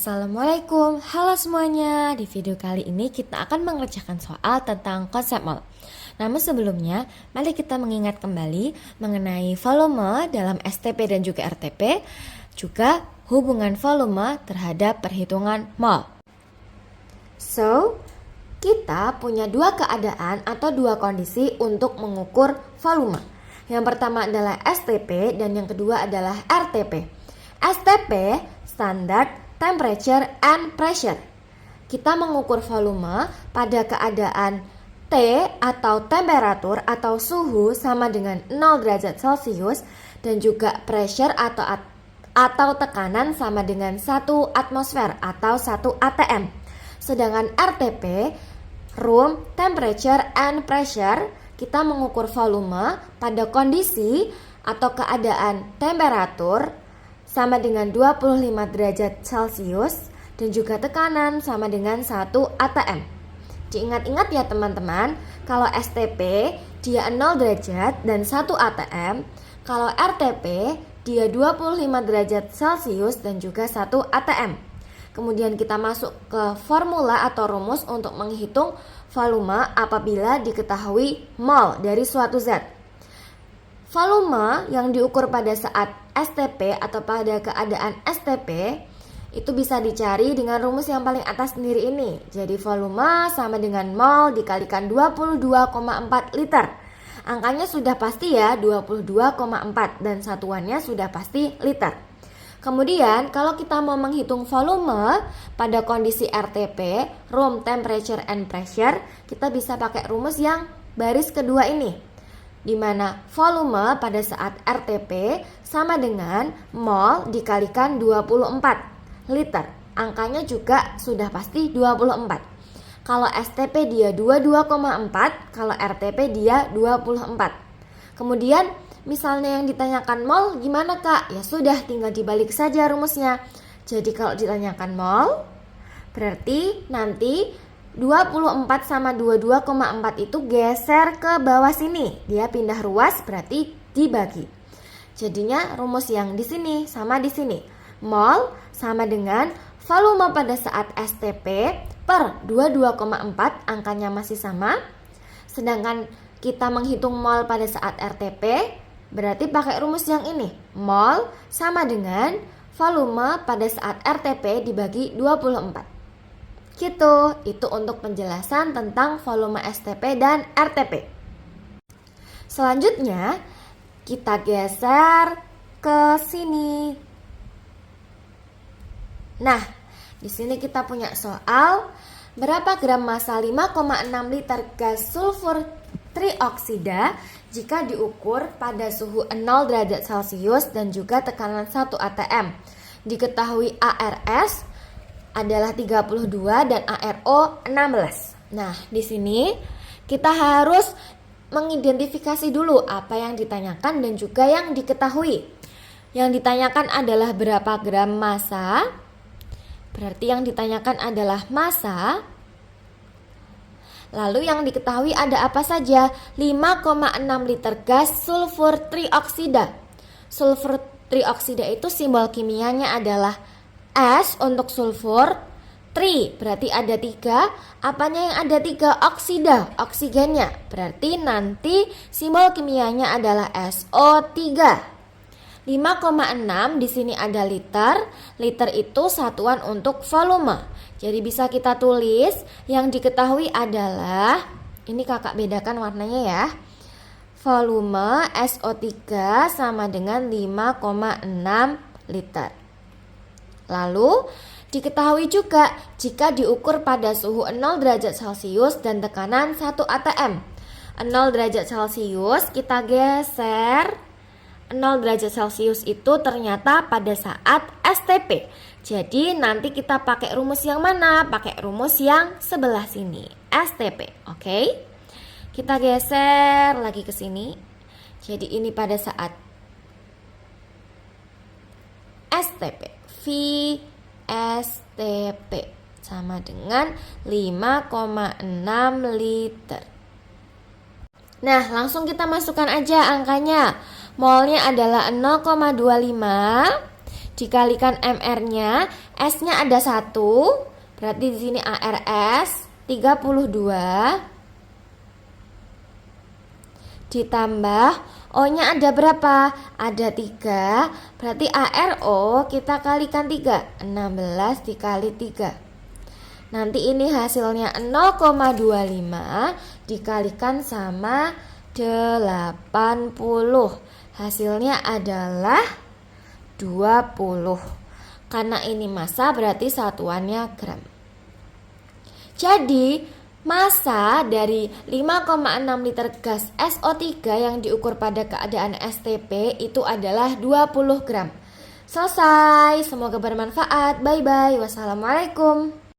Assalamualaikum, halo semuanya. Di video kali ini kita akan mengerjakan soal tentang konsep mol. Namun sebelumnya, mari kita mengingat kembali mengenai volume dalam STP dan juga RTP, juga hubungan volume terhadap perhitungan mol. So, kita punya dua keadaan atau dua kondisi untuk mengukur volume. Yang pertama adalah STP dan yang kedua adalah RTP. STP, Standard Temperature and Pressure. Kita mengukur volume pada keadaan T atau temperatur atau suhu sama dengan 0 derajat Celcius dan juga pressure atau tekanan sama dengan 1 atmosfer atau 1 atm. Sedangkan RTP, Room Temperature and Pressure, kita mengukur volume pada kondisi atau keadaan temperatur sama dengan 25 derajat Celcius dan juga tekanan sama dengan 1 atm. Diingat-ingat ya teman-teman, kalau STP dia 0 derajat dan 1 atm, kalau RTP dia 25 derajat Celcius dan juga 1 atm. Kemudian kita masuk ke formula atau rumus untuk menghitung volume apabila diketahui mol dari suatu zat. Volume yang diukur pada saat STP atau pada keadaan STP itu bisa dicari dengan rumus yang paling atas sendiri ini. Jadi volume sama dengan mol dikalikan 22,4 liter. Angkanya sudah pasti ya 22,4 dan satuannya sudah pasti liter. Kemudian kalau kita mau menghitung volume pada kondisi RTP, Room Temperature and Pressure, kita bisa pakai rumus yang baris kedua ini, di mana volume pada saat RTP sama dengan mol dikalikan 24 liter. Angkanya juga sudah pasti 24. Kalau STP dia 22,4, kalau RTP dia 24. Kemudian misalnya yang ditanyakan mol gimana kak? Ya sudah, tinggal dibalik saja rumusnya. Jadi kalau ditanyakan mol, berarti nanti 24 sama 22,4 itu geser ke bawah sini. Dia pindah ruas berarti dibagi. Jadinya rumus yang di sini sama di sini. Mol sama dengan volume pada saat STP per 22,4, angkanya masih sama. Sedangkan kita menghitung mol pada saat RTP, berarti pakai rumus yang ini. Mol sama dengan volume pada saat RTP dibagi 24. Gitu, itu untuk penjelasan tentang volume STP dan RTP. Selanjutnya, kita geser ke sini. Nah, di sini kita punya soal berapa gram massa 5,6 liter gas sulfur trioksida jika diukur pada suhu 0 derajat Celcius dan juga tekanan 1 atm. Diketahui ARS adalah 32 dan ARO 16. Nah, di sini kita harus mengidentifikasi dulu apa yang ditanyakan dan juga yang diketahui. Yang ditanyakan adalah berapa gram massa. Berarti yang ditanyakan adalah massa. Lalu yang diketahui ada apa saja? 5,6 liter gas sulfur trioksida. Sulfur trioksida itu simbol kimianya adalah S untuk sulfur, tri berarti ada 3. Apanya yang ada 3? Oksida, oksigennya. Berarti nanti simbol kimianya adalah SO3. 5,6 di sini ada liter. Liter itu satuan untuk volume. Jadi bisa kita tulis yang diketahui adalah, ini kakak bedakan warnanya ya. Volume SO3 sama dengan 5,6 liter. Lalu diketahui juga jika diukur pada suhu 0 derajat Celcius dan tekanan 1 atm. 0 derajat Celcius kita geser. 0 derajat Celcius itu ternyata pada saat STP. Jadi nanti kita pakai rumus yang mana? Pakai rumus yang sebelah sini, STP. Oke? Kita geser lagi ke sini. Jadi ini pada saat STP. VSTP sama dengan 5,6 liter. Nah, langsung kita masukkan aja angkanya. Molnya adalah 0,25 dikalikan MR-nya, S-nya ada 1, berarti di sini ARS 32 ditambah O-nya ada berapa? Ada 3, berarti ARO kita kalikan 3, 16 dikali 3. Nanti ini hasilnya 0,25 dikalikan sama 80. Hasilnya adalah 20. Karena ini massa berarti satuannya gram. Jadi massa dari 5,6 liter gas SO3 yang diukur pada keadaan STP itu adalah 20 gram. Selesai, semoga bermanfaat. Bye bye. Wassalamualaikum.